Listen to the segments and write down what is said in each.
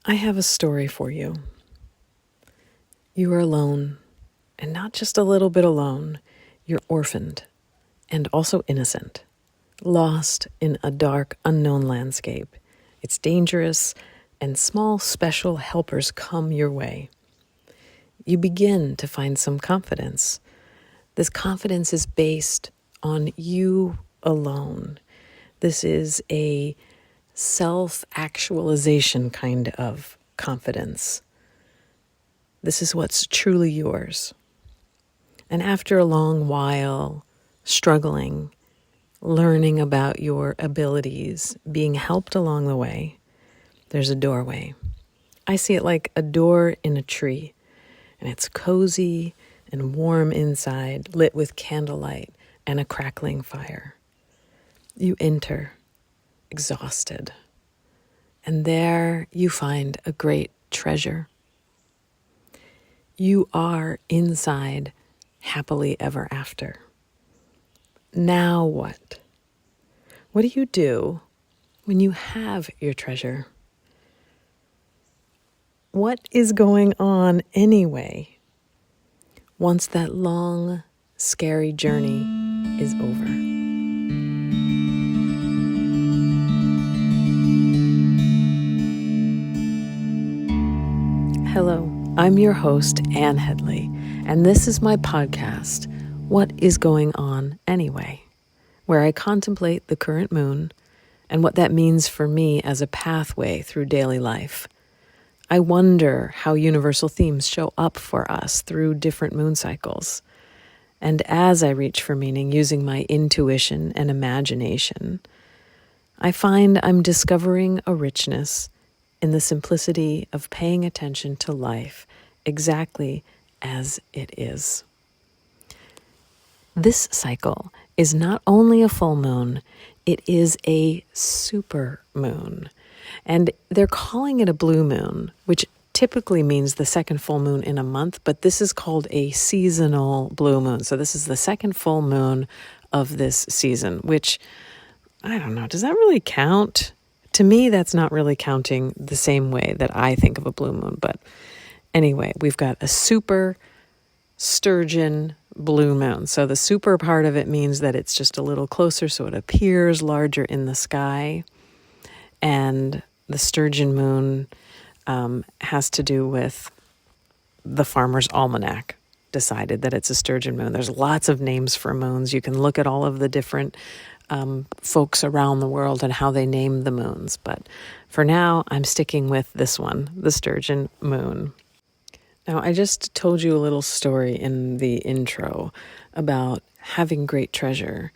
I have a story for you. You are alone, and not just a little bit alone. You're orphaned and also innocent, lost in a dark, unknown landscape. It's dangerous, and small, special helpers come your way. You begin to find some confidence. This confidence is based on you alone. This is a self-actualization kind of confidence. This is what's truly yours. And after a long while struggling, learning about your abilities, being helped along the way, there's a doorway. I see it like a door in a tree, and it's cozy and warm inside, lit with candlelight and a crackling fire. You enter, exhausted, and there you find a great treasure. You are inside happily ever after. Now what? What do you do when you have your treasure? What is going on anyway once that long, scary journey is over? Hello, I'm your host, Anne Headley, and this is my podcast, What is Going On Anyway, where I contemplate the current moon and what that means for me as a pathway through daily life. I wonder how universal themes show up for us through different moon cycles. And as I reach for meaning using my intuition and imagination, I find I'm discovering a richness in the simplicity of paying attention to life exactly as it is. This cycle is not only a full moon, it is a super moon. And they're calling it a blue moon, which typically means the second full moon in a month, but this is called a seasonal blue moon. So this is the second full moon of this season, which, I don't know, does that really count? To me, that's not really counting the same way that I think of a blue moon. But anyway, we've got a super sturgeon blue moon. So the super part of it means that it's just a little closer, so it appears larger in the sky. And the sturgeon moon has to do with the Farmer's Almanac decided that it's a sturgeon moon. There's lots of names for moons. You can look at all of the different folks around the world and how they name the moons. But for now, I'm sticking with this one, the sturgeon moon. Now, I just told you a little story in the intro about having great treasure,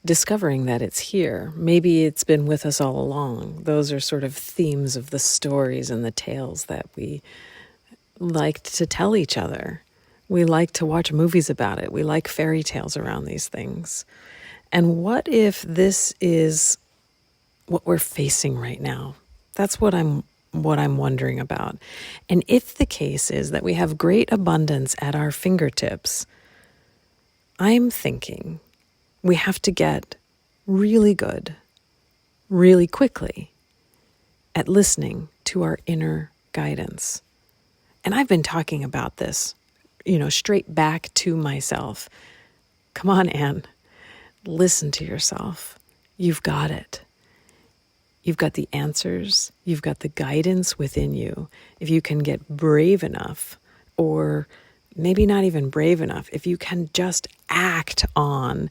discovering that it's here. Maybe it's been with us all along. Those are sort of themes of the stories and the tales that we like to tell each other. We like to watch movies about it. We like fairy tales around these things. And what if this is what we're facing right now? That's what I'm wondering about. And if the case is that we have great abundance at our fingertips, I'm thinking we have to get really good, really quickly at listening to our inner guidance. And I've been talking about this, straight back to myself. Come on, Anne. Listen to yourself. You've got it. You've got the answers. You've got the guidance within you. If you can get brave enough, or maybe not even brave enough, if you can just act on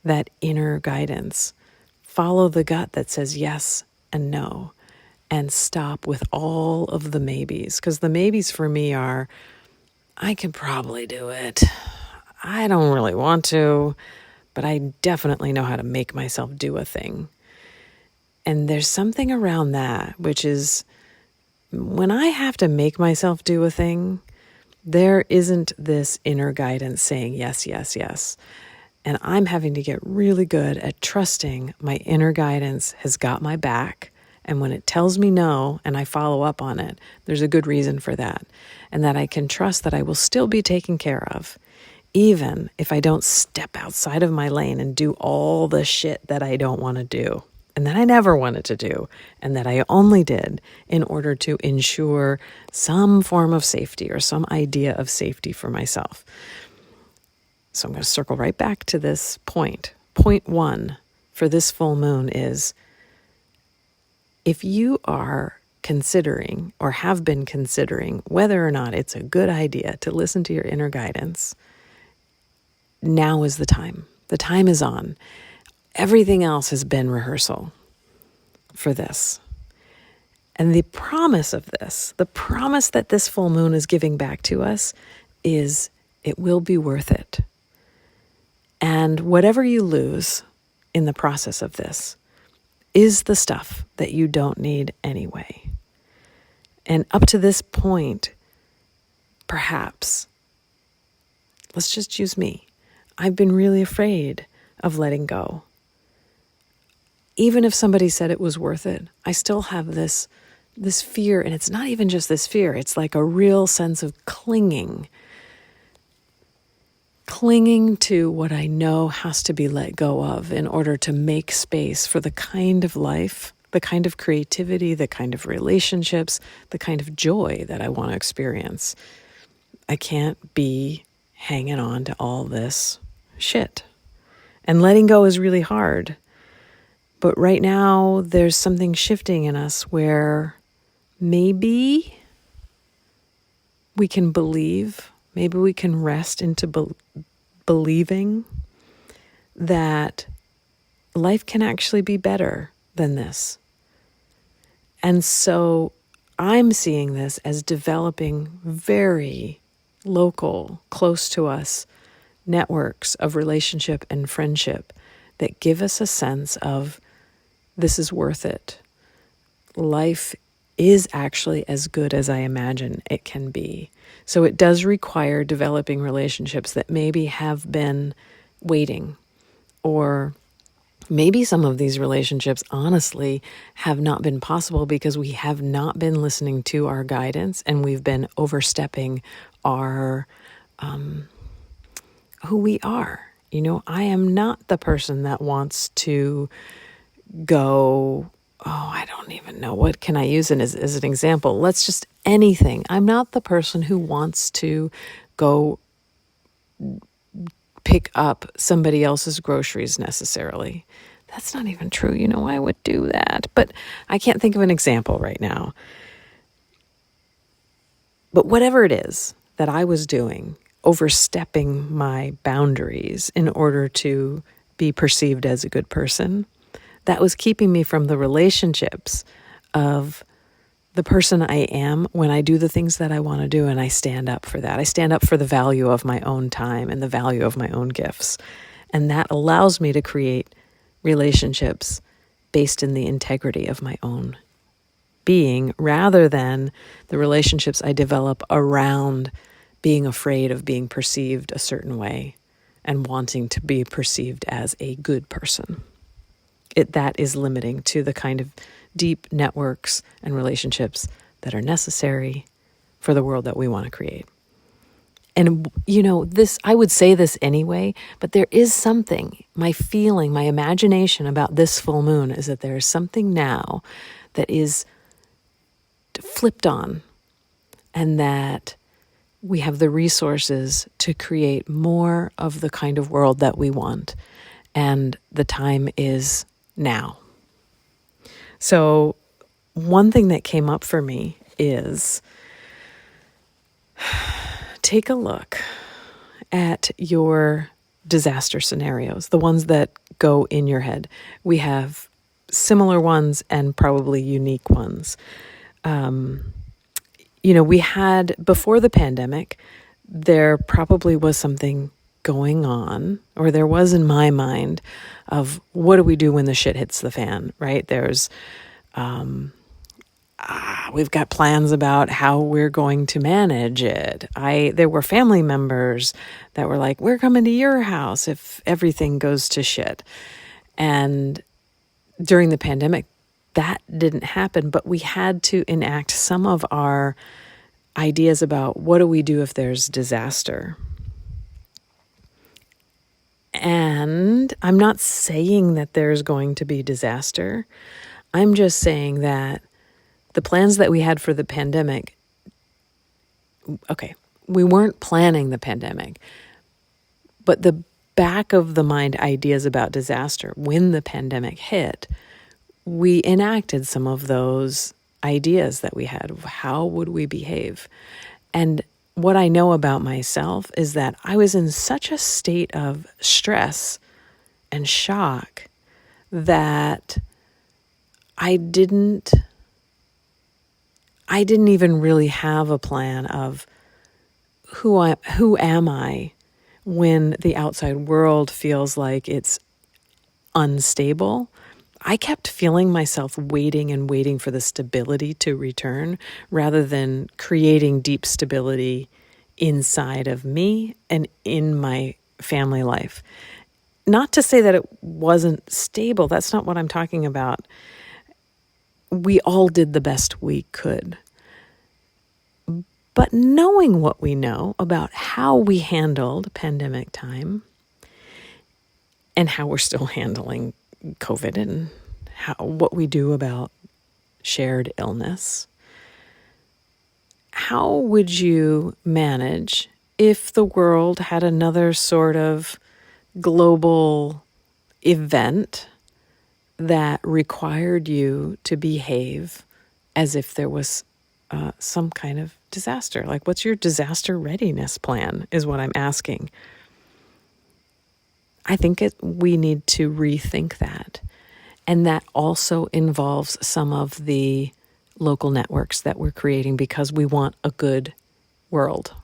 that inner guidance, follow the gut that says yes and no, and stop with all of the maybes. Because the maybes for me are, I can probably do it. I don't really want to, but I definitely know how to make myself do a thing. And there's something around that, which is when I have to make myself do a thing, there isn't this inner guidance saying yes, yes, yes. And I'm having to get really good at trusting my inner guidance has got my back. And when it tells me no and I follow up on it, there's a good reason for that. And that I can trust that I will still be taken care of, even if I don't step outside of my lane and do all the shit that I don't want to do. and that I never wanted to do, and that I only did in order to ensure some form of safety or some idea of safety for myself. So I'm going to circle right back to this point. Point one for this full moon is, if you are considering or have been considering whether or not it's a good idea to listen to your inner guidance, now is the time. The time is on. Everything else has been rehearsal for this. And the promise of this, the promise that this full moon is giving back to us, is it will be worth it. And whatever you lose in the process of this is the stuff that you don't need anyway. And up to this point, perhaps, let's just use me. I've been really afraid of letting go. Even if somebody said it was worth it, I still have this fear, and it's not even just this fear, it's like a real sense of clinging to what I know has to be let go of in order to make space for the kind of life, the kind of creativity, the kind of relationships, the kind of joy that I want to experience. I can't be hanging on to all this shit. And letting go is really hard. But right now, there's something shifting in us where maybe we can believe, maybe we can rest into believing that life can actually be better than this. And so I'm seeing this as developing very local, close to us networks of relationship and friendship that give us a sense of this is worth it. Life is actually as good as I imagine it can be. So it does require developing relationships that maybe have been waiting, or maybe some of these relationships honestly have not been possible because we have not been listening to our guidance and we've been overstepping our who we are. You know, I am not the person that wants to go, I don't even know, what can I use as an example? Let's just anything. I'm not the person who wants to go pick up somebody else's groceries necessarily. That's not even true. You know, I would do that, but I can't think of an example right now. But whatever it is that I was doing, overstepping my boundaries in order to be perceived as a good person, that was keeping me from the relationships of the person I am when I do the things that I want to do, and I stand up for that. I stand up for the value of my own time and the value of my own gifts. And that allows me to create relationships based in the integrity of my own being, rather than the relationships I develop around being afraid of being perceived a certain way and wanting to be perceived as a good person. That is limiting to the kind of deep networks and relationships that are necessary for the world that we want to create. And, you know, this, I would say this anyway, but there is something, my feeling, my imagination about this full moon is that there is something now that is flipped on, and that we have the resources to create more of the kind of world that we want. And the time is now. So one thing that came up for me is take a look at your disaster scenarios, the ones that go in your head. We have similar ones and probably unique ones. We had, before the pandemic, there probably was something going on, or there was in my mind, of what do we do when the shit hits the fan, right? There's, we've got plans about how we're going to manage it. There were family members that were like, we're coming to your house if everything goes to shit. And during the pandemic, that didn't happen, but we had to enact some of our ideas about what do we do if there's disaster. And I'm not saying that there's going to be disaster. I'm just saying that the plans that we had for the pandemic, okay, we weren't planning the pandemic, but the back of the mind ideas about disaster, when the pandemic hit, we enacted some of those ideas that we had of how would we behave. And what I know about myself is that I was in such a state of stress and shock that I didn't even really have a plan of who am I when the outside world feels like it's unstable. I kept feeling myself waiting and waiting for the stability to return rather than creating deep stability inside of me and in my family life. Not to say that it wasn't stable. That's not what I'm talking about. We all did the best we could. But knowing what we know about how we handled pandemic time and how we're still handling COVID and what we do about shared illness, how would you manage if the world had another sort of global event that required you to behave as if there was some kind of disaster? Like, what's your disaster readiness plan is what I'm asking. I think we need to rethink that. And that also involves some of the local networks that we're creating because we want a good world.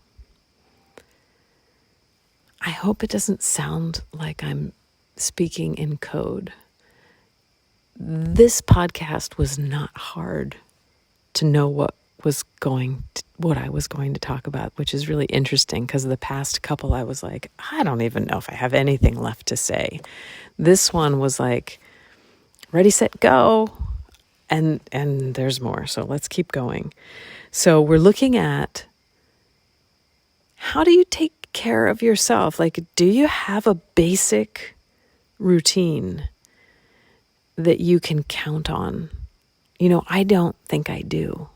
I hope it doesn't sound like I'm speaking in code. This podcast was not hard to know what I was going to talk about, which is really interesting because the past couple I was like, I don't even know if I have anything left to say. This one was like, ready, set, go. And there's more. So let's keep going. So we're looking at how do you take care of yourself? Like, do you have a basic routine that you can count on? I don't think I do.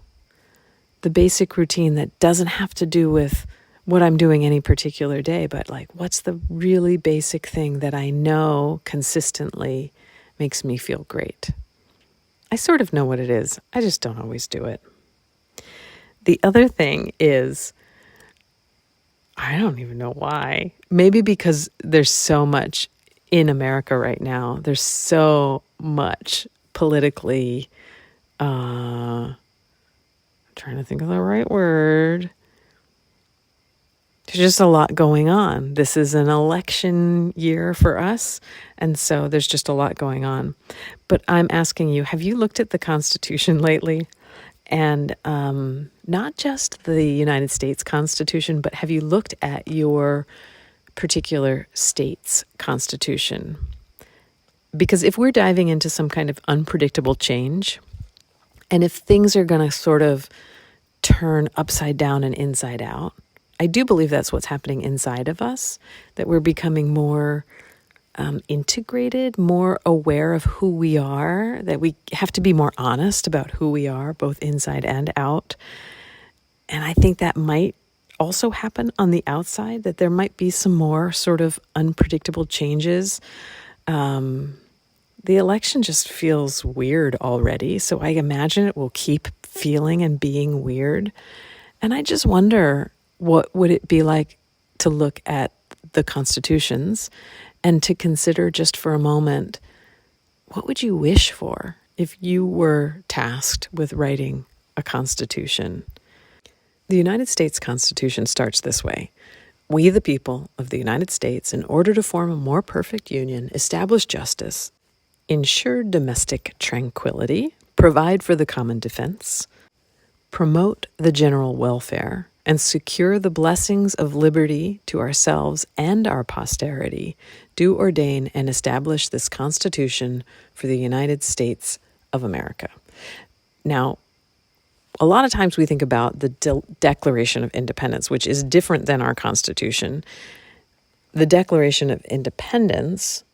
The basic routine that doesn't have to do with what I'm doing any particular day, but like, what's the really basic thing that I know consistently makes me feel great? I sort of know what it is. I just don't always do it. The other thing is, I don't even know why. Maybe because there's so much in America right now. There's so much politically, I'm trying to think of the right word. There's just a lot going on. This is an election year for us, and so there's just a lot going on. But I'm asking you, have you looked at the Constitution lately? And not just the United States Constitution, but have you looked at your particular state's Constitution? Because if we're diving into some kind of unpredictable change, and if things are going to sort of turn upside down and inside out, I do believe that's what's happening inside of us, that we're becoming more integrated, more aware of who we are, that we have to be more honest about who we are, both inside and out. And I think that might also happen on the outside, that there might be some more sort of unpredictable changes. The election just feels weird already, so I imagine it will keep feeling and being weird. And I just wonder, what would it be like to look at the constitutions and to consider just for a moment, what would you wish for if you were tasked with writing a constitution? The United States Constitution starts this way. We, the people of the United States, in order to form a more perfect union, establish justice, ensure domestic tranquility, provide for the common defense, promote the general welfare, and secure the blessings of liberty to ourselves and our posterity, do ordain and establish this Constitution for the United States of America. Now, a lot of times we think about the Declaration of Independence, which is different than our Constitution. The Declaration of Independence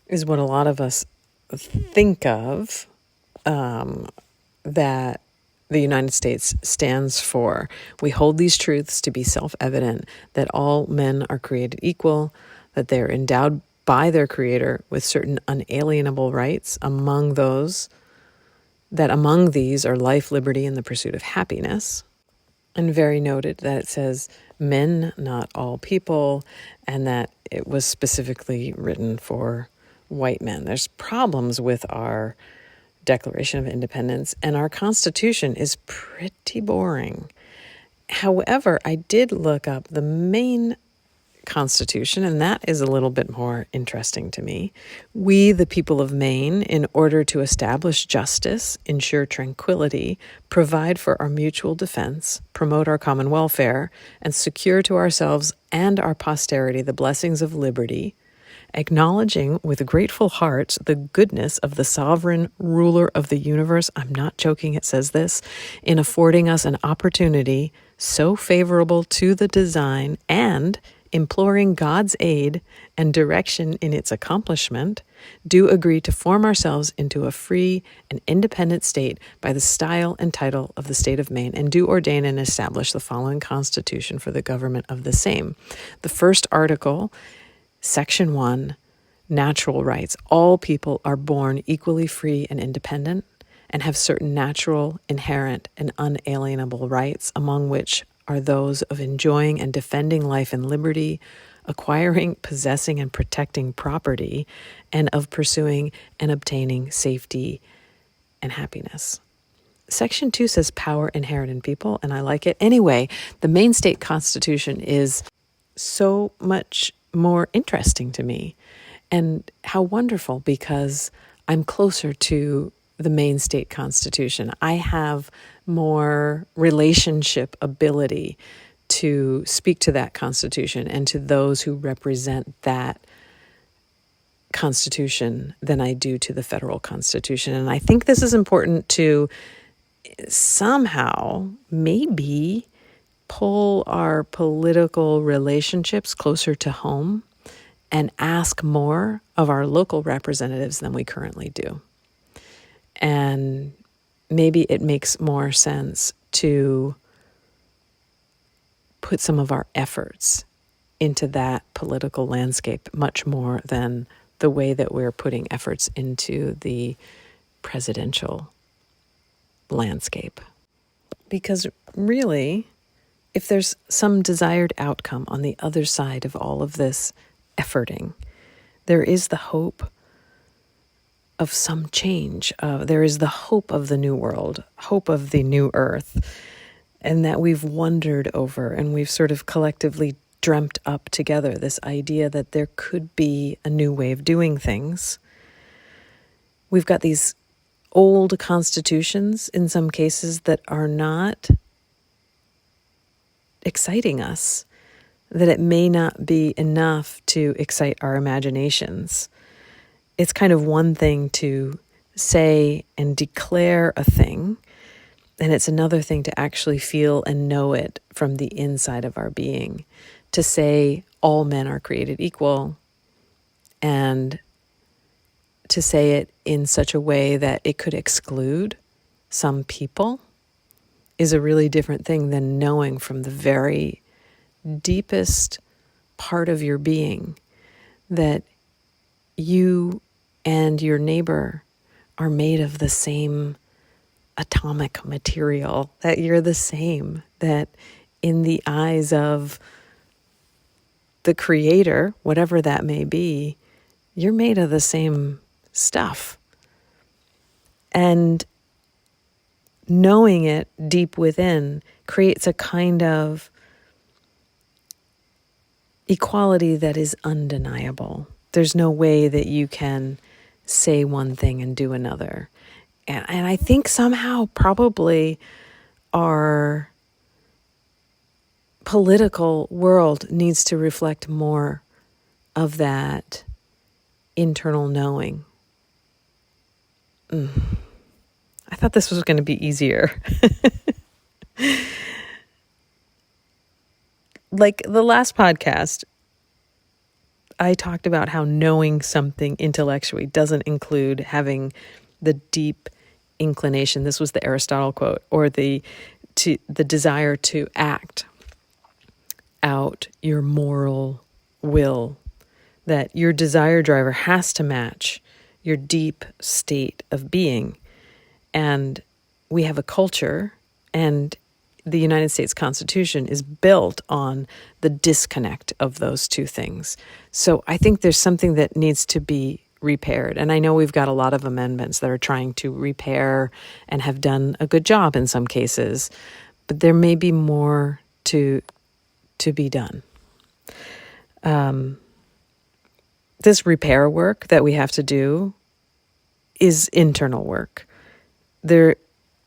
is what a lot of us think of that the United States stands for. We hold these truths to be self-evident, that all men are created equal, that they're endowed by their Creator with certain unalienable rights, among these are life, liberty, and the pursuit of happiness. And very noted that it says men, not all people, and that it was specifically written for white men. There's problems with our Declaration of Independence, and our Constitution is pretty boring. However, I did look up the Maine Constitution, and that is a little bit more interesting to me. We, the people of Maine, in order to establish justice, ensure tranquility, provide for our mutual defense, promote our common welfare, and secure to ourselves and our posterity the blessings of liberty, acknowledging with grateful hearts the goodness of the sovereign ruler of the universe, I'm not joking, it says this, in affording us an opportunity so favorable to the design, and imploring God's aid and direction in its accomplishment, do agree to form ourselves into a free and independent state by the style and title of the state of Maine, and do ordain and establish the following constitution for the government of the same. The first article, Section 1, natural rights. All people are born equally free and independent and have certain natural, inherent, and unalienable rights, among which are those of enjoying and defending life and liberty, acquiring, possessing, and protecting property, and of pursuing and obtaining safety and happiness. Section 2 says power inherent in people, and I like it. Anyway, the Maine State Constitution is so much more interesting to me. And how wonderful, because I'm closer to the Maine State Constitution. I have more relationship ability to speak to that Constitution and to those who represent that Constitution than I do to the federal Constitution. And I think this is important to somehow maybe pull our political relationships closer to home and ask more of our local representatives than we currently do. And maybe it makes more sense to put some of our efforts into that political landscape much more than the way that we're putting efforts into the presidential landscape. Because really, if there's some desired outcome on the other side of all of this efforting, there is the hope of some change. There is the hope of the new world, hope of the new earth, and that we've wondered over, and we've sort of collectively dreamt up together this idea that there could be a new way of doing things. We've got these old constitutions in some cases that are not exciting us, that it may not be enough to excite our imaginations. It's kind of one thing to say and declare a thing, and it's another thing to actually feel and know it from the inside of our being. To say all men are created equal, and to say it in such a way that it could exclude some people, is a really different thing than knowing from the very deepest part of your being that you and your neighbor are made of the same atomic material, that you're the same, that in the eyes of the Creator, whatever that may be, you're made of the same stuff. And knowing it deep within creates a kind of equality that is undeniable. There's no way that you can say one thing and do another. And I think somehow probably our political world needs to reflect more of that internal knowing. I thought this was going to be easier. Like the last podcast, I talked about how knowing something intellectually doesn't include having the deep inclination. This was the Aristotle quote, or the desire to act out your moral will, that your desire driver has to match your deep state of being. And we have a culture, and the United States Constitution is built on the disconnect of those two things. So I think there's something that needs to be repaired. And I know we've got a lot of amendments that are trying to repair and have done a good job in some cases, but there may be more to be done. This repair work that we have to do is internal work. There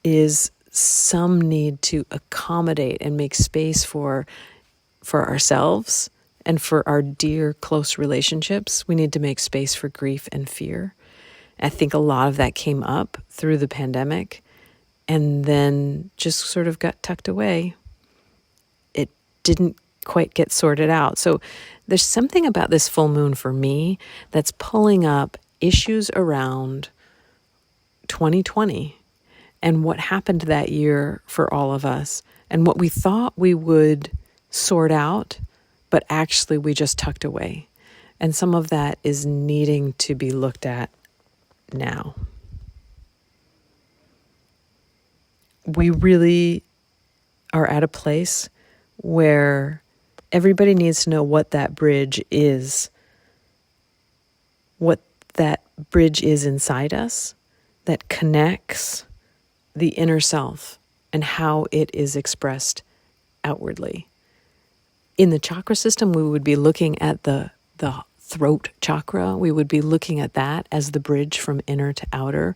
is some need to accommodate and make space for ourselves and for our dear close relationships. We need to make space for grief and fear. I think a lot of that came up through the pandemic and then just sort of got tucked away. It didn't quite get sorted out. So there's something about this full moon for me that's pulling up issues around 2020 and what happened that year for all of us and what we thought we would sort out, but actually we just tucked away. And some of that is needing to be looked at now. We really are at a place where everybody needs to know what that bridge is, what that bridge is inside us that connects the inner self and how it is expressed outwardly. In the chakra system, we would be looking at the throat chakra. We would be looking at that as the bridge from inner to outer.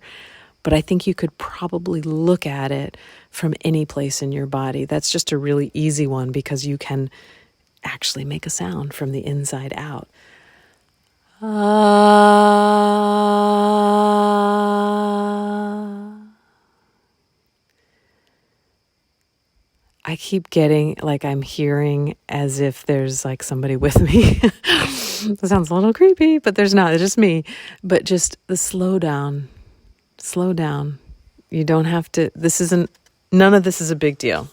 But I think you could probably look at it from any place in your body. That's just a really easy one because you can actually make a sound from the inside out. I keep getting like I'm hearing as if there's like somebody with me. That sounds a little creepy, but there's not. It's just me. But just the slow down. Slow down. You don't have to, none of this is a big deal.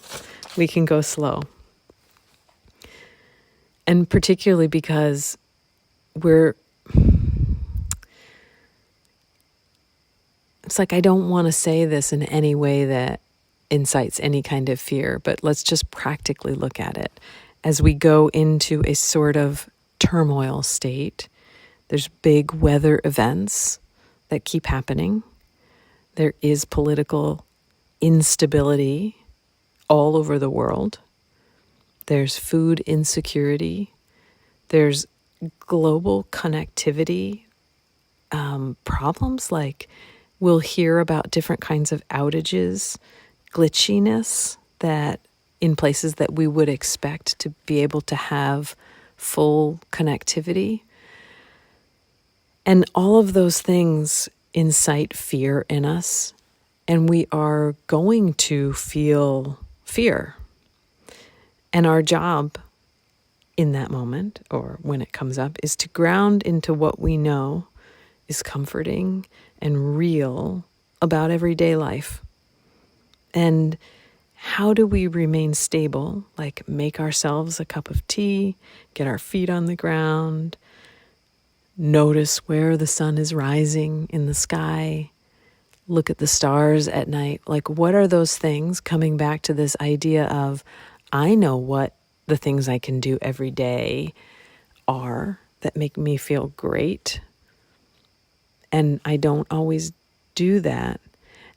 We can go slow. And particularly because it's like I don't want to say this in any way that incites any kind of fear, but let's just practically look at it. As we go into a sort of turmoil state, there's big weather events that keep happening. There is political instability all over the world. There's food insecurity. There's global connectivity problems, like we'll hear about different kinds of outages, glitchiness that in places that we would expect to be able to have full connectivity. And all of those things incite fear in us, and we are going to feel fear. And our job in that moment, or when it comes up, is to ground into what we know is comforting and real about everyday life. And how do we remain stable? Like make ourselves a cup of tea, get our feet on the ground, notice where the sun is rising in the sky, look at the stars at night. Like what are those things, coming back to this idea of I know what the things I can do every day are that make me feel great. And I don't always do that.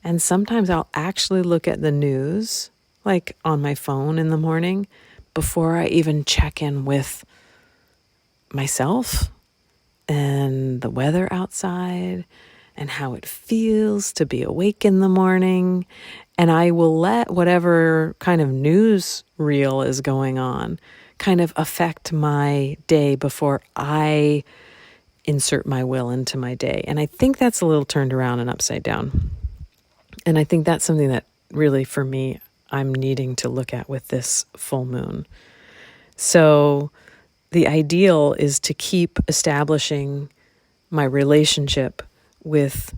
And sometimes I'll actually look at the news, like on my phone in the morning, before I even check in with myself and the weather outside and how it feels to be awake in the morning. And I will let whatever kind of news reel is going on kind of affect my day before I insert my will into my day. And I think that's a little turned around and upside down. And I think that's something that really, for me, I'm needing to look at with this full moon. So the ideal is to keep establishing my relationship with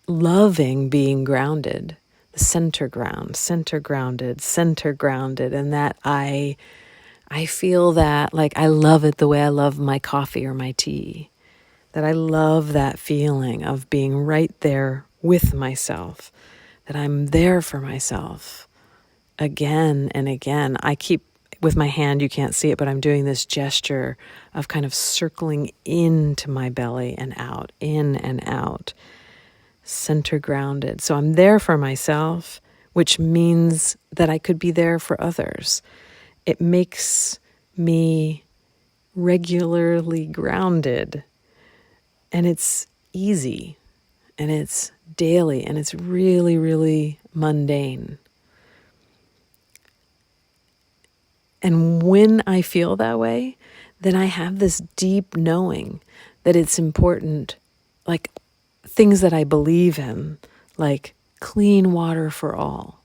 loving being grounded, the center grounded, and that I feel that like I love it the way I love my coffee or my tea, that I love that feeling of being right there with myself, that I'm there for myself again and again. I keep with my hand, you can't see it, but I'm doing this gesture of kind of circling into my belly and out, in and out, center grounded. So I'm there for myself, which means that I could be there for others. It makes me regularly grounded, and it's easy, and it's daily, and it's really, really mundane. And when I feel that way, then I have this deep knowing that it's important, like things that I believe in, like clean water for all.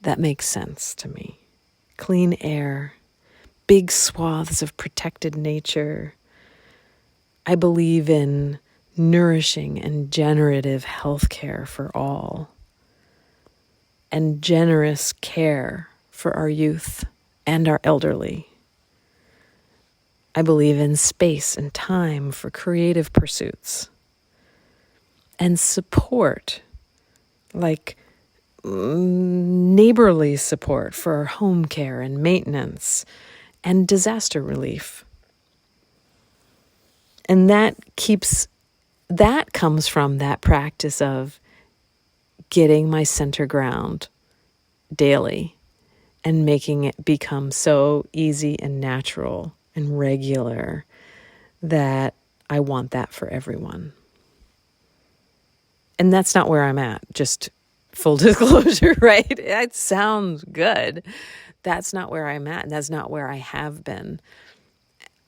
That makes sense to me. Clean air, big swaths of protected nature. I believe in nourishing and generative health care for all, and generous care for our youth and our elderly. I believe in space and time for creative pursuits, and support, like neighborly support for home care and maintenance and disaster relief. And that comes from that practice of getting my center ground daily and making it become so easy and natural and regular that I want that for everyone. And that's not where I'm at, just full disclosure, right? It sounds good. That's not where I'm at, and that's not where I have been.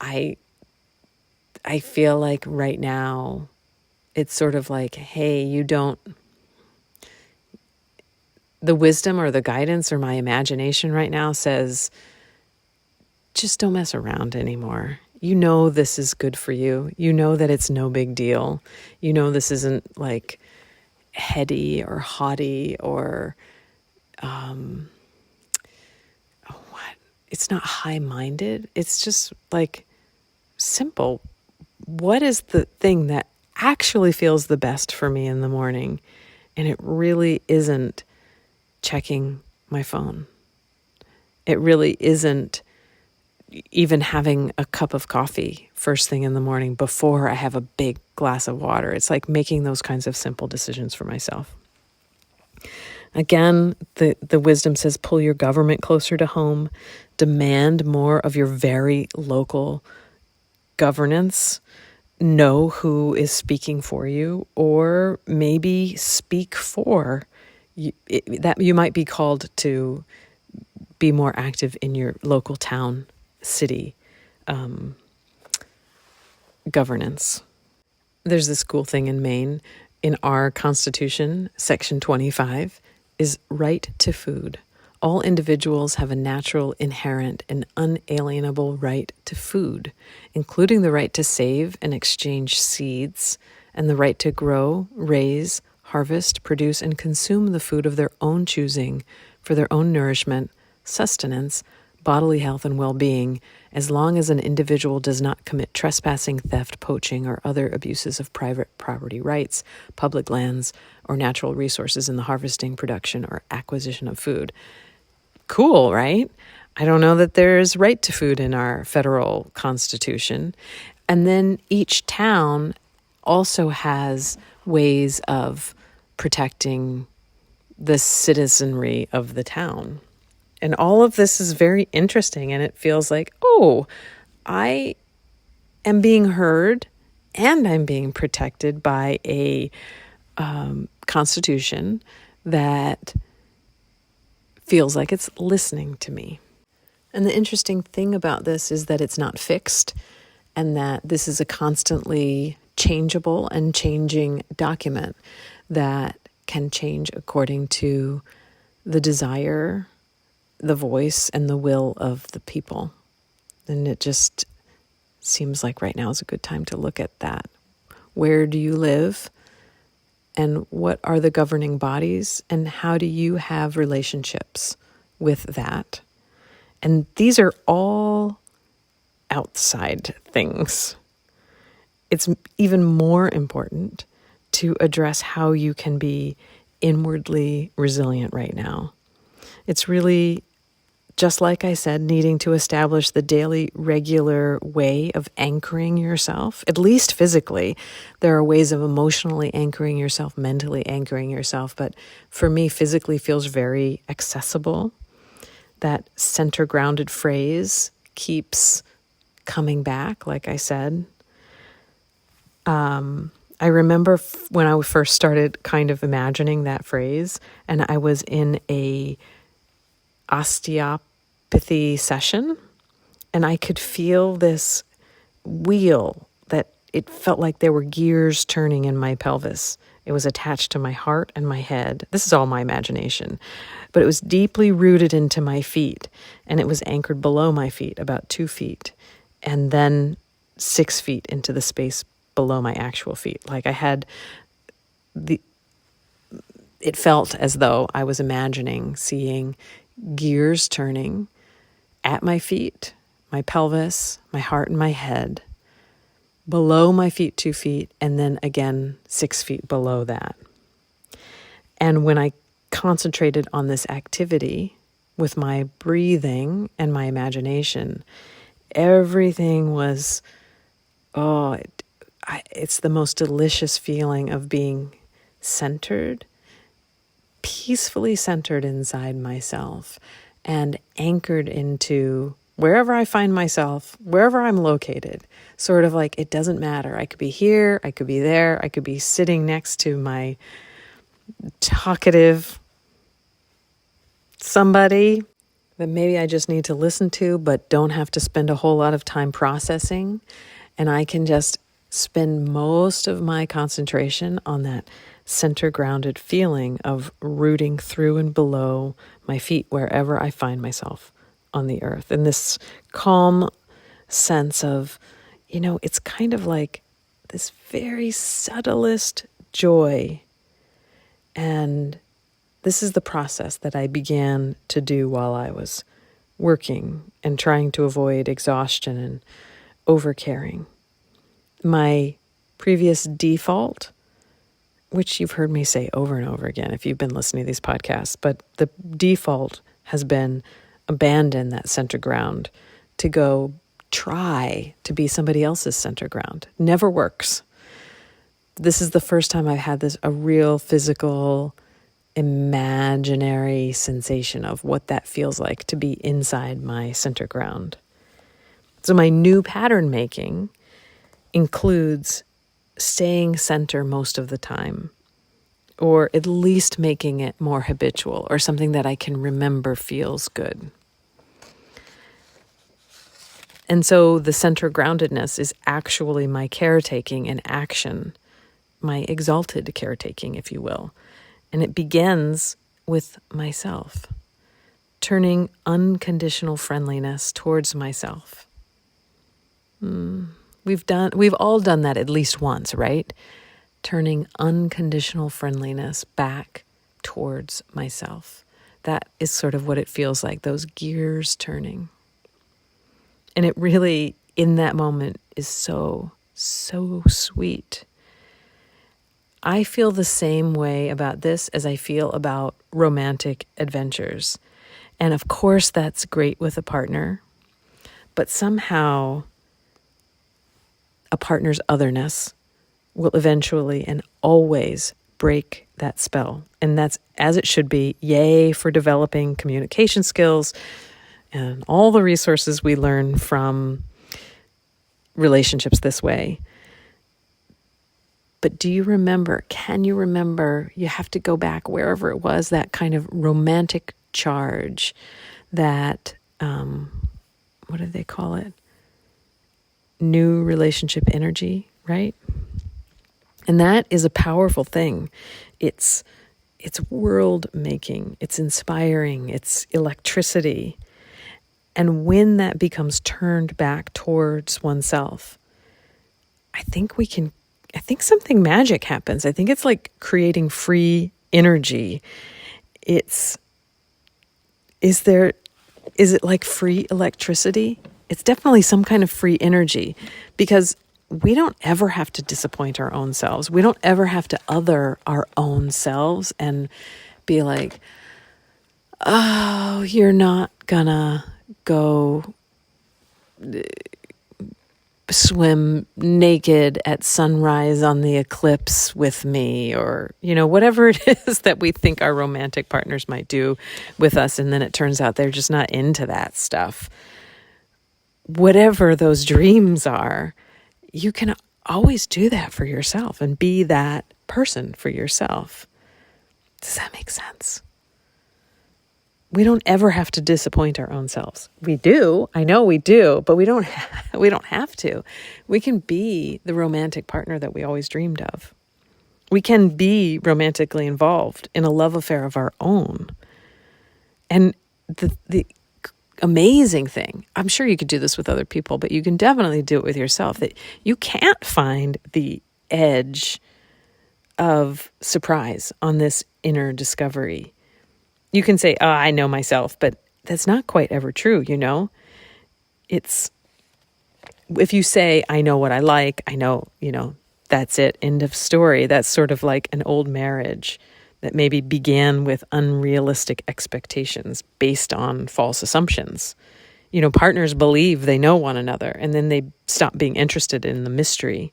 I feel like right now it's sort of like, hey, the wisdom or the guidance or my imagination right now says, just don't mess around anymore. You know this is good for you. You know that it's no big deal. You know this isn't like heady or haughty or it's not high-minded. It's just like simple. What is the thing that actually feels the best for me in the morning? And it really isn't checking my phone. It really isn't even having a cup of coffee first thing in the morning before I have a big glass of water. It's like making those kinds of simple decisions for myself. Again, the wisdom says, pull your government closer to home, demand more of your very local governance, know who is speaking for you, or maybe speak for you, that you might be called to be more active in your local town, city governance. There's this cool thing in Maine. In our Constitution, Section 25 is right to food. All individuals have a natural, inherent, and unalienable right to food, including the right to save and exchange seeds, and the right to grow, raise, harvest, produce, and consume the food of their own choosing for their own nourishment, sustenance, bodily health, and well-being, as long as an individual does not commit trespassing, theft, poaching, or other abuses of private property rights, public lands, or natural resources in the harvesting, production, or acquisition of food. Cool, right? I don't know that there's right to food in our federal constitution. And then each town also has ways of protecting the citizenry of the town. And all of this is very interesting, and it feels like, oh, I am being heard and I'm being protected by a constitution that feels like it's listening to me. And the interesting thing about this is that it's not fixed, and that this is a constantly changeable and changing document that can change according to the desire, the voice, and the will of the people. And it just seems like right now is a good time to look at that. Where do you live? And what are the governing bodies? And how do you have relationships with that? And these are all outside things. It's even more important to address how you can be inwardly resilient right now. It's really, just like I said, needing to establish the daily, regular way of anchoring yourself, at least physically. There are ways of emotionally anchoring yourself, mentally anchoring yourself, but for me, physically feels very accessible. That center grounded phrase keeps coming back, like I said. I remember when I first started kind of imagining that phrase, and I was in a osteopathy session, and I could feel this wheel that it felt like there were gears turning in my pelvis. It was attached to my heart and my head. This is all my imagination, but it was deeply rooted into my feet, and it was anchored below my feet, about 2 feet, and then 6 feet into the space below my actual feet. Like I had it felt as though I was imagining seeing gears turning at my feet, my pelvis, my heart, and my head, below my feet 2 feet, and then again 6 feet below that. And when I concentrated on this activity with my breathing and my imagination, everything was, it's the most delicious feeling of being centered, peacefully centered inside myself and anchored into wherever I find myself, wherever I'm located. Sort of like it doesn't matter. I could be here, I could be there, I could be sitting next to my talkative somebody that maybe I just need to listen to but don't have to spend a whole lot of time processing. And I can just spend most of my concentration on that center grounded feeling of rooting through and below my feet wherever I find myself on the earth. And this calm sense of, it's kind of like this very subtlest joy. And this is the process that I began to do while I was working and trying to avoid exhaustion and overcaring. My previous default, which you've heard me say over and over again if you've been listening to these podcasts, but the default has been abandon that center ground to go try to be somebody else's center ground. Never works. This is the first time I've had a real physical, imaginary sensation of what that feels like to be inside my center ground. So my new pattern making includes staying center most of the time, or at least making it more habitual or something that I can remember feels good. And so the center groundedness is actually my caretaking in action, my exalted caretaking, if you will. And it begins with myself, turning unconditional friendliness towards myself. We've all done that at least once, right? Turning unconditional friendliness back towards myself. That is sort of what it feels like, those gears turning. And it really, in that moment, is so, so sweet. I feel the same way about this as I feel about romantic adventures. And of course, that's great with a partner. But somehow, a partner's otherness will eventually and always break that spell. And that's as it should be. Yay for developing communication skills and all the resources we learn from relationships this way. But can you remember, you have to go back wherever it was, that kind of romantic charge, that, what do they call it? New relationship energy, right? And that is a powerful thing. It's world making, it's inspiring, it's electricity. And when that becomes turned back towards oneself, I think something magic happens. I think it's like creating free energy. Is it like free electricity? It's definitely some kind of free energy, because we don't ever have to disappoint our own selves. We don't ever have to other our own selves and be like, oh, you're not gonna go swim naked at sunrise on the eclipse with me, or, whatever it is that we think our romantic partners might do with us. And then it turns out they're just not into that stuff. Whatever those dreams are, you can always do that for yourself and be that person for yourself. Does that make sense? We don't ever have to disappoint our own selves. We do. I know we do, but we don't have to. We can be the romantic partner that we always dreamed of. We can be romantically involved in a love affair of our own. And the amazing thing, I'm sure you could do this with other people, but you can definitely do it with yourself, that you can't find the edge of surprise on this inner discovery. You can say, oh, I know myself, but that's not quite ever true, It's, if you say, I know what I like, I know, that's it, end of story. That's sort of like an old marriage that maybe began with unrealistic expectations based on false assumptions. Partners believe they know one another, and then they stop being interested in the mystery.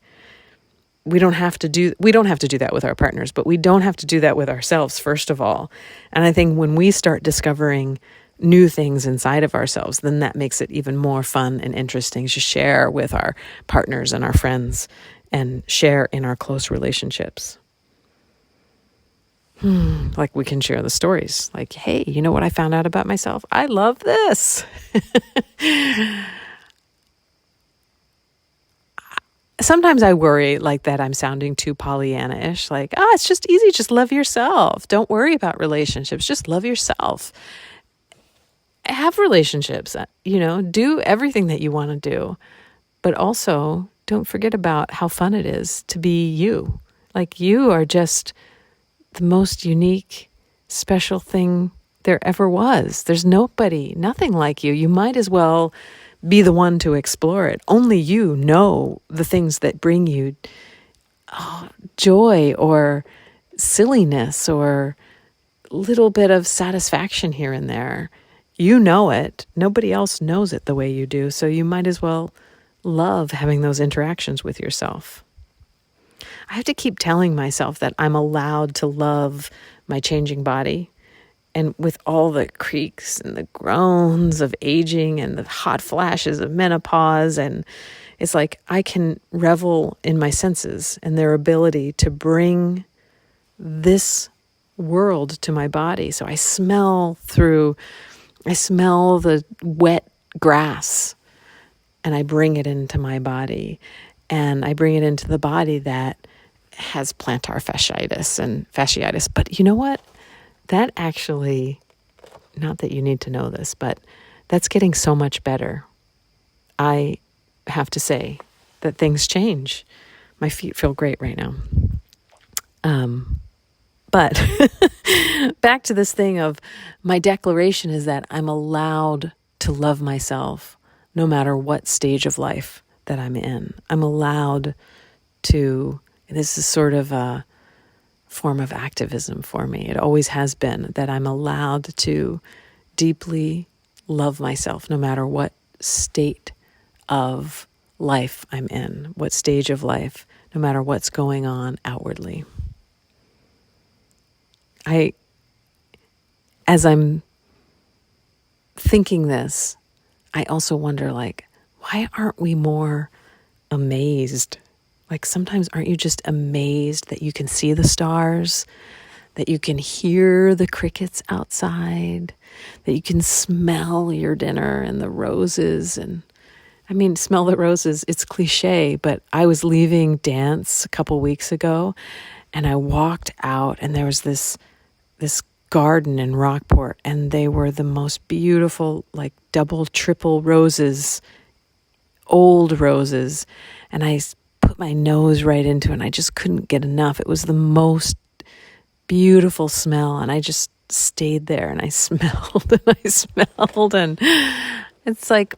We don't have to do that with our partners, but we don't have to do that with ourselves, first of all. And I think when we start discovering new things inside of ourselves, then that makes it even more fun and interesting to share with our partners and our friends and share in our close relationships. Like we can share the stories. Like, hey, you know what I found out about myself? I love this. Sometimes I worry like that I'm sounding too Pollyanna-ish, like, it's just easy, just love yourself. Don't worry about relationships, just love yourself. Have relationships, do everything that you want to do, but also don't forget about how fun it is to be you. Like, you are just the most unique, special thing there ever was. There's nothing like you. You might as well be the one to explore it. Only you know the things that bring you joy or silliness or a little bit of satisfaction here and there. You know it. Nobody else knows it the way you do. So you might as well love having those interactions with yourself. I have to keep telling myself that I'm allowed to love my changing body. And with all the creaks and the groans of aging and the hot flashes of menopause, and it's like I can revel in my senses and their ability to bring this world to my body. So I smell the wet grass and I bring it into my body. And I bring it into the body that has plantar fasciitis. But you know what? That actually, not that you need to know this, but that's getting so much better. I have to say that things change. My feet feel great right now. But back to this thing of my declaration is that I'm allowed to love myself no matter what stage of life that I'm in. I'm allowed to, this is sort of a form of activism for me. It always has been that I'm allowed to deeply love myself no matter what state of life I'm in, what stage of life, no matter what's going on outwardly. As I'm thinking this, I also wonder, why aren't we more amazed? Sometimes aren't you just amazed that you can see the stars, that you can hear the crickets outside, that you can smell your dinner and the roses? And smell the roses, it's cliche, but I was leaving dance a couple weeks ago and I walked out and there was this garden in Rockport, and they were the most beautiful, like double, triple roses, old roses. And I put my nose right into it, and I just couldn't get enough. It was the most beautiful smell, and I just stayed there, and I smelled and I smelled. And it's like,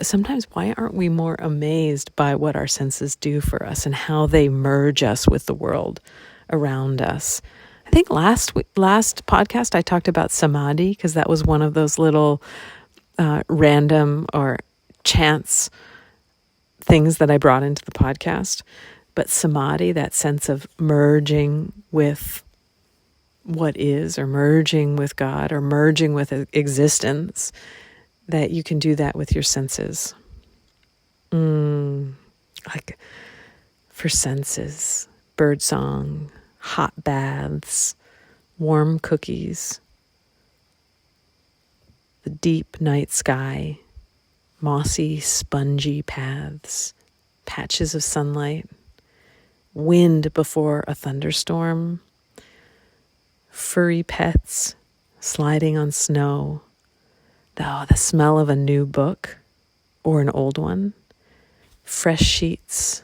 sometimes why aren't we more amazed by what our senses do for us and how they merge us with the world around us? I think last podcast I talked about samadhi, because that was one of those little random or chance things that I brought into the podcast. But samadhi, that sense of merging with what is, or merging with God, or merging with existence, that you can do that with your senses. Like for senses, birdsong, hot baths, warm cookies, the deep night sky, mossy, spongy paths, patches of sunlight, wind before a thunderstorm, furry pets sliding on snow, the smell of a new book or an old one, fresh sheets,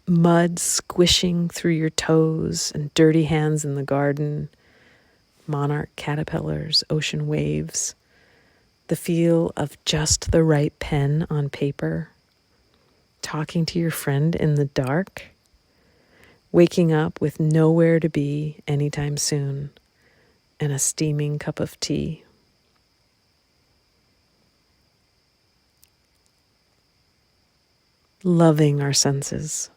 mud squishing through your toes and dirty hands in the garden, monarch caterpillars, ocean waves, the feel of just the right pen on paper, talking to your friend in the dark, waking up with nowhere to be anytime soon, and a steaming cup of tea. Loving our senses.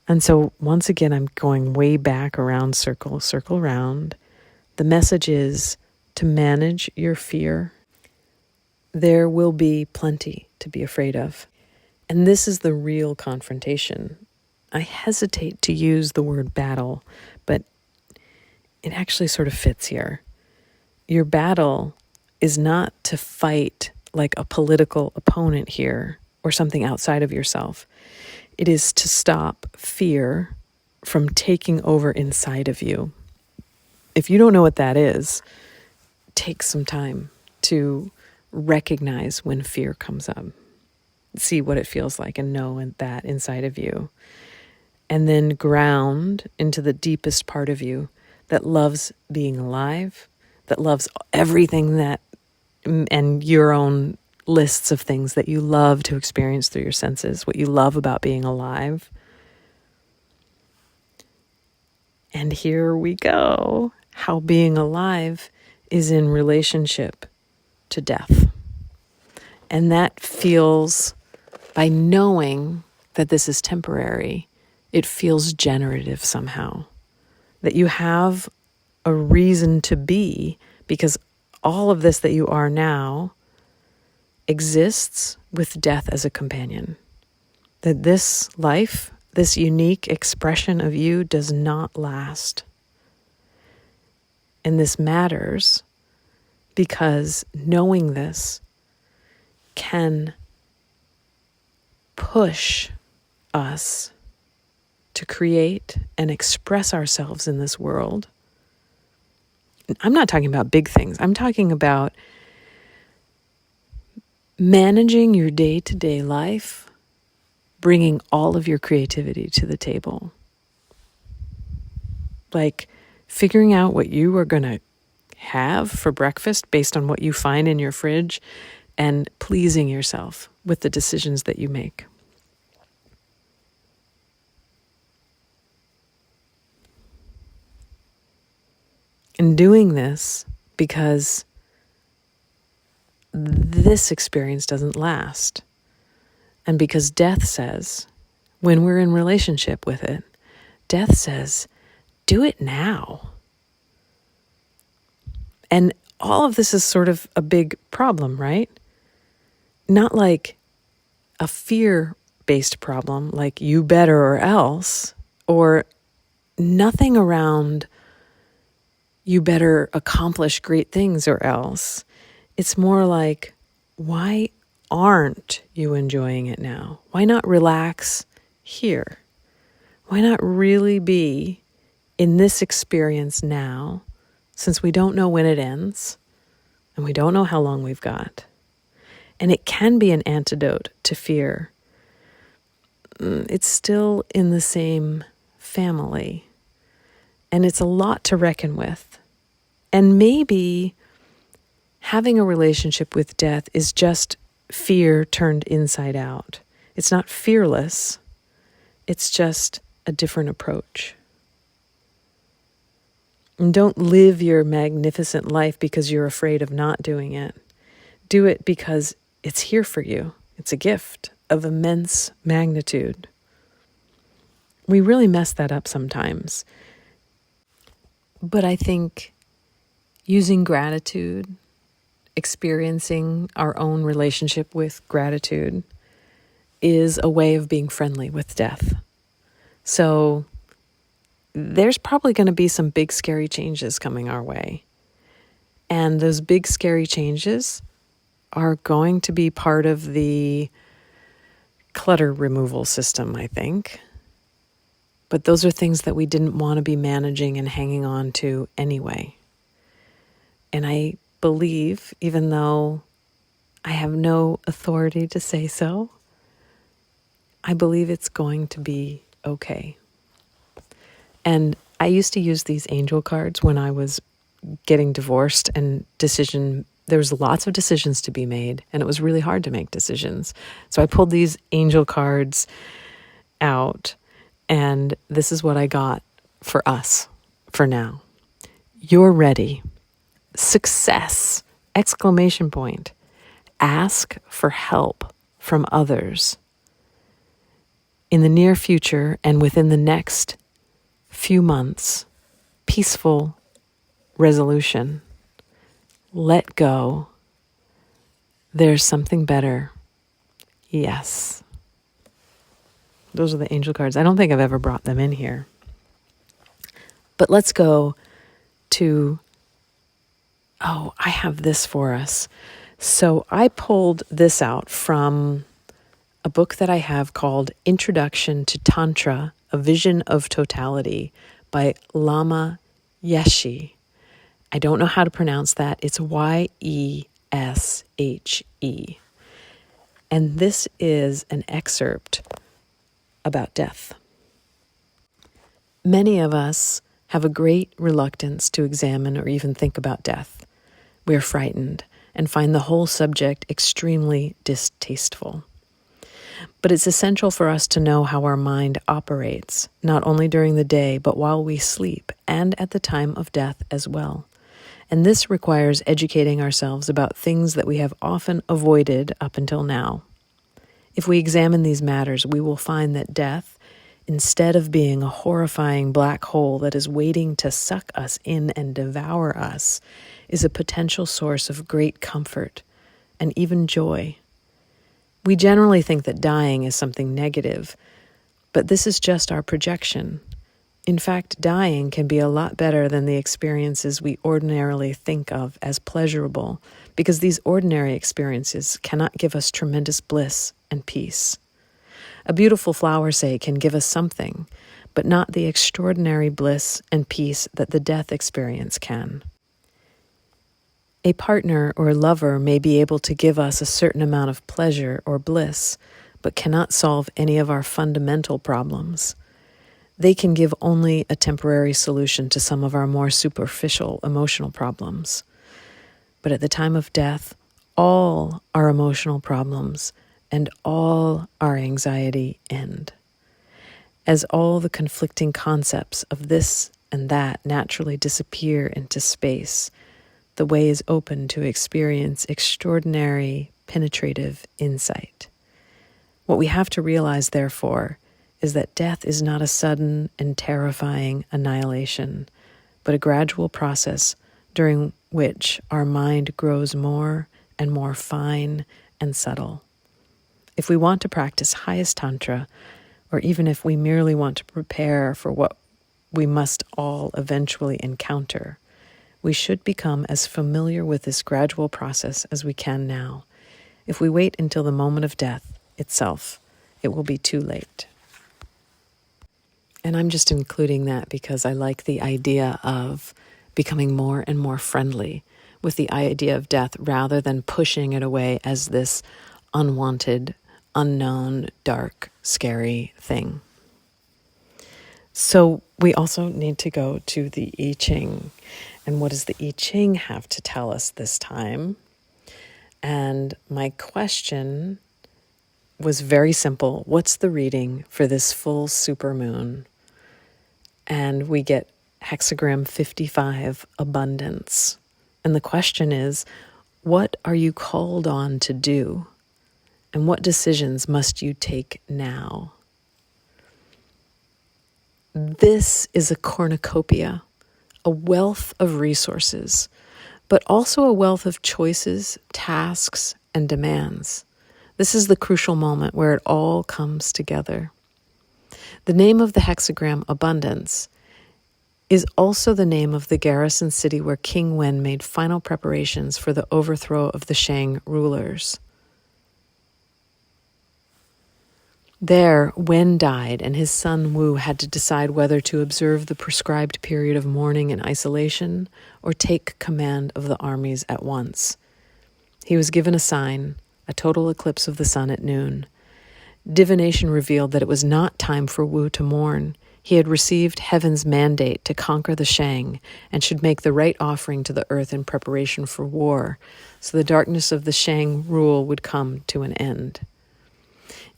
And so once again, I'm going way back around, circle round. The message is to manage your fear. There will be plenty to be afraid of. And this is the real confrontation. I hesitate to use the word battle, but it actually sort of fits here. Your battle is not to fight like a political opponent here or something outside of yourself. It is to stop fear from taking over inside of you. If you don't know what that is, take some time to recognize when fear comes up. See what it feels like and know that inside of you. And then ground into the deepest part of you that loves being alive, that loves everything that, and your own lists of things that you love to experience through your senses, what you love about being alive. And here we go, how being alive is in relationship to death. And that feels, by knowing that this is temporary, it feels generative somehow. That you have a reason to be, because all of this that you are now exists with death as a companion. That this life, this unique expression of you, does not last. And this matters because knowing this can push us to create and express ourselves in this world. I'm not talking about big things. I'm talking about managing your day-to-day life, bringing all of your creativity to the table. Like figuring out what you are going to have for breakfast based on what you find in your fridge, and pleasing yourself with the decisions that you make. And doing this because this experience doesn't last. And because death says, when we're in relationship with it, death says, do it now. And all of this is sort of a big problem, right? Not like a fear-based problem, like you better or else, or nothing around you better accomplish great things or else. It's more like, why aren't you enjoying it now? Why not relax here? Why not really be in this experience now, since we don't know when it ends and we don't know how long we've got, and it can be an antidote to fear, it's still in the same family, and it's a lot to reckon with. And maybe having a relationship with death is just fear turned inside out. It's not fearless, it's just a different approach. And don't live your magnificent life because you're afraid of not doing it. Do it because it's here for you. It's a gift of immense magnitude. We really mess that up sometimes. But I think using gratitude, experiencing our own relationship with gratitude, is a way of being friendly with death. So there's probably going to be some big scary changes coming our way. And those big scary changes are going to be part of the clutter removal system, I think. But those are things that we didn't want to be managing and hanging on to anyway. And I believe, even though I have no authority to say so, I believe it's going to be okay. And I used to use these angel cards when I was getting divorced, and there was lots of decisions to be made, and it was really hard to make decisions. So I pulled these angel cards out, and this is what I got for us for now. You're ready. Success! Exclamation point. Ask for help from others. In the near future and within the next few months, peaceful resolution. Let go. There's something better. Yes. Those are the angel cards. I don't think I've ever brought them in here. But let's go to, I have this for us. So I pulled this out from a book that I have called Introduction to Tantra, A Vision of Totality by Lama Yeshe. I don't know how to pronounce that. It's Yeshe. And this is an excerpt about death. Many of us have a great reluctance to examine or even think about death. We are frightened and find the whole subject extremely distasteful. But it's essential for us to know how our mind operates, not only during the day, but while we sleep and at the time of death as well. And this requires educating ourselves about things that we have often avoided up until now. If we examine these matters, we will find that death, instead of being a horrifying black hole that is waiting to suck us in and devour us, is a potential source of great comfort and even joy. We generally think that dying is something negative, but this is just our projection. In fact, dying can be a lot better than the experiences we ordinarily think of as pleasurable, because these ordinary experiences cannot give us tremendous bliss and peace. A beautiful flower, say, can give us something, but not the extraordinary bliss and peace that the death experience can. A partner or lover may be able to give us a certain amount of pleasure or bliss, but cannot solve any of our fundamental problems. They can give only a temporary solution to some of our more superficial emotional problems. But at the time of death, all our emotional problems and all our anxiety end. As all the conflicting concepts of this and that naturally disappear into space, the way is open to experience extraordinary, penetrative insight. What we have to realize, therefore, is that death is not a sudden and terrifying annihilation, but a gradual process during which our mind grows more and more fine and subtle. If we want to practice highest Tantra, or even if we merely want to prepare for what we must all eventually encounter, we should become as familiar with this gradual process as we can now. If we wait until the moment of death itself, it will be too late. And I'm just including that because I like the idea of becoming more and more friendly with the idea of death rather than pushing it away as this unwanted, unknown, dark, scary thing. So we also need to go to the I Ching. And what does the I Ching have to tell us this time? And my question was very simple. What's the reading for this full supermoon? And we get hexagram 55, abundance. And the question is, what are you called on to do? And what decisions must you take now? This is a cornucopia, a wealth of resources, but also a wealth of choices, tasks, and demands. This is the crucial moment where it all comes together. The name of the hexagram, abundance, is also the name of the garrison city where King Wen made final preparations for the overthrow of the Shang rulers. There, Wen died, and his son Wu had to decide whether to observe the prescribed period of mourning and isolation or take command of the armies at once. He was given a sign, a total eclipse of the sun at noon. Divination revealed that it was not time for Wu to mourn. He had received heaven's mandate to conquer the Shang and should make the right offering to the earth in preparation for war, so the darkness of the Shang rule would come to an end.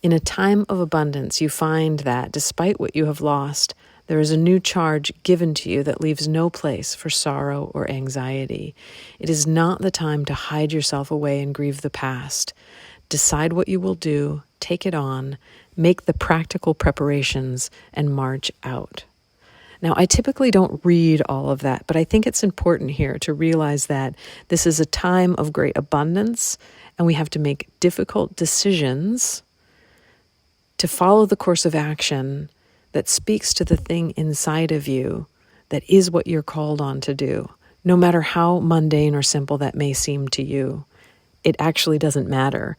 In a time of abundance, you find that, despite what you have lost, there is a new charge given to you that leaves no place for sorrow or anxiety. It is not the time to hide yourself away and grieve the past. Decide what you will do, take it on, make the practical preparations, and march out. Now, I typically don't read all of that, but I think it's important here to realize that this is a time of great abundance, and we have to make difficult decisions to follow the course of action that speaks to the thing inside of you that is what you're called on to do, no matter how mundane or simple that may seem to you. It actually doesn't matter.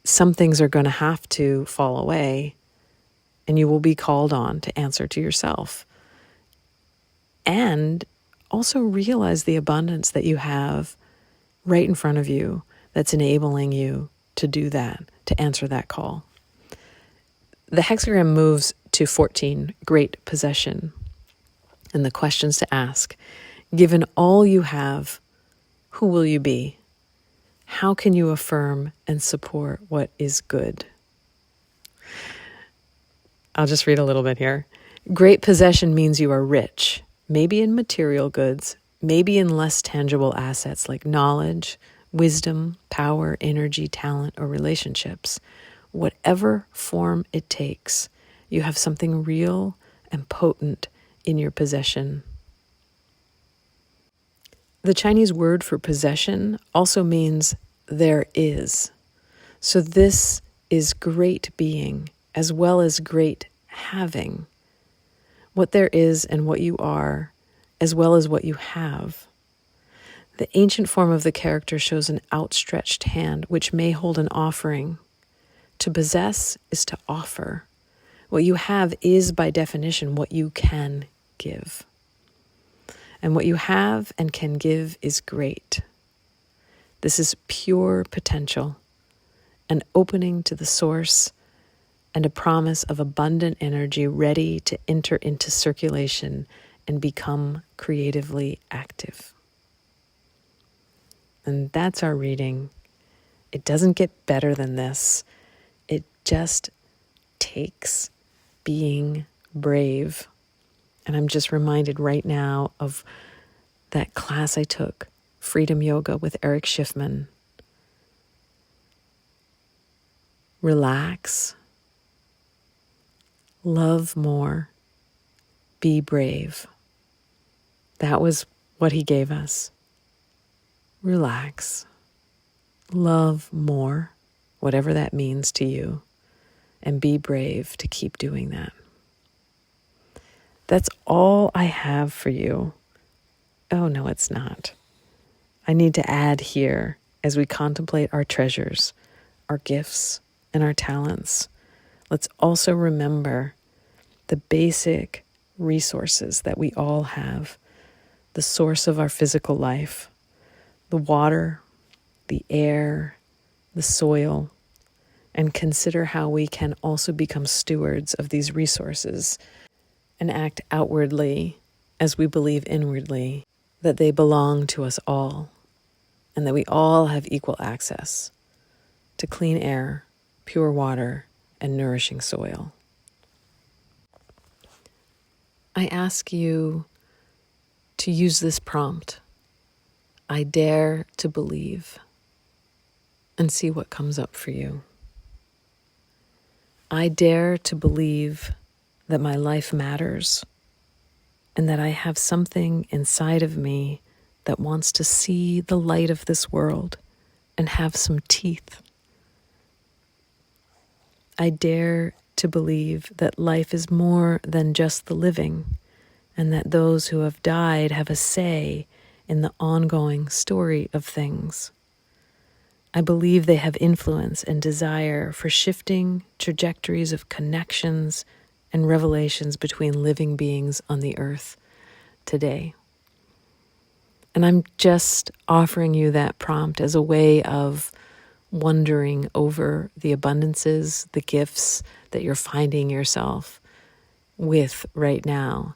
Some things are going to have to fall away, and you will be called on to answer to yourself. And also realize the abundance that you have right in front of you that's enabling you to do that, to answer that call. The hexagram moves to 14, great possession. And the questions to ask: given all you have, who will you be? How can you affirm and support what is good? I'll just read a little bit here. Great possession means you are rich, maybe in material goods, maybe in less tangible assets like knowledge, wisdom, power, energy, talent, or relationships. Whatever form it takes, you have something real and potent in your possession. The Chinese word for possession also means there is. So this is great being as well as great having. What there is and what you are, as well as what you have. The ancient form of the character shows an outstretched hand which may hold an offering. To possess is to offer. What you have is, by definition, what you can give. And what you have and can give is great. This is pure potential, an opening to the source, and a promise of abundant energy ready to enter into circulation and become creatively active. And that's our reading. It doesn't get better than this. It just takes being brave. And I'm just reminded right now of that class I took, Freedom Yoga with Eric Schiffman. Relax. Love more. Be brave. That was what he gave us. Relax. Love more, whatever that means to you, and be brave to keep doing that. That's all I have for you. Oh, no, it's not. I need to add here, as we contemplate our treasures, our gifts, and our talents, let's also remember the basic resources that we all have, the source of our physical life, the water, the air, the soil, and consider how we can also become stewards of these resources and act outwardly as we believe inwardly that they belong to us all and that we all have equal access to clean air, pure water, and nourishing soil. I ask you to use this prompt, I dare to believe, and see what comes up for you. I dare to believe that my life matters and that I have something inside of me that wants to see the light of this world and have some teeth. I dare to believe that life is more than just the living and that those who have died have a say in the ongoing story of things. I believe they have influence and desire for shifting trajectories of connections and revelations between living beings on the earth today. And I'm just offering you that prompt as a way of wondering over the abundances, the gifts that you're finding yourself with right now,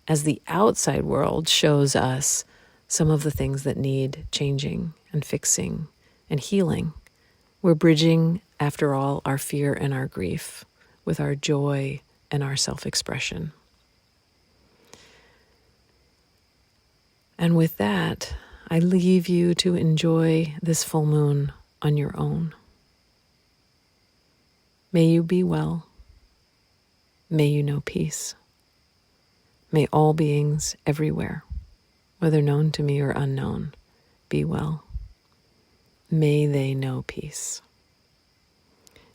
as the outside world shows us some of the things that need changing and fixing and healing. We're bridging, after all, our fear and our grief with our joy and our self-expression. And with that, I leave you to enjoy this full moon on your own. May you be well. May you know peace. May all beings everywhere, whether known to me or unknown, be well. May they know peace.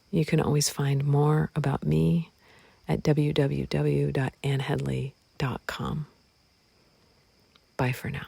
You can always find more about me at www.annheadley.com. Bye for now.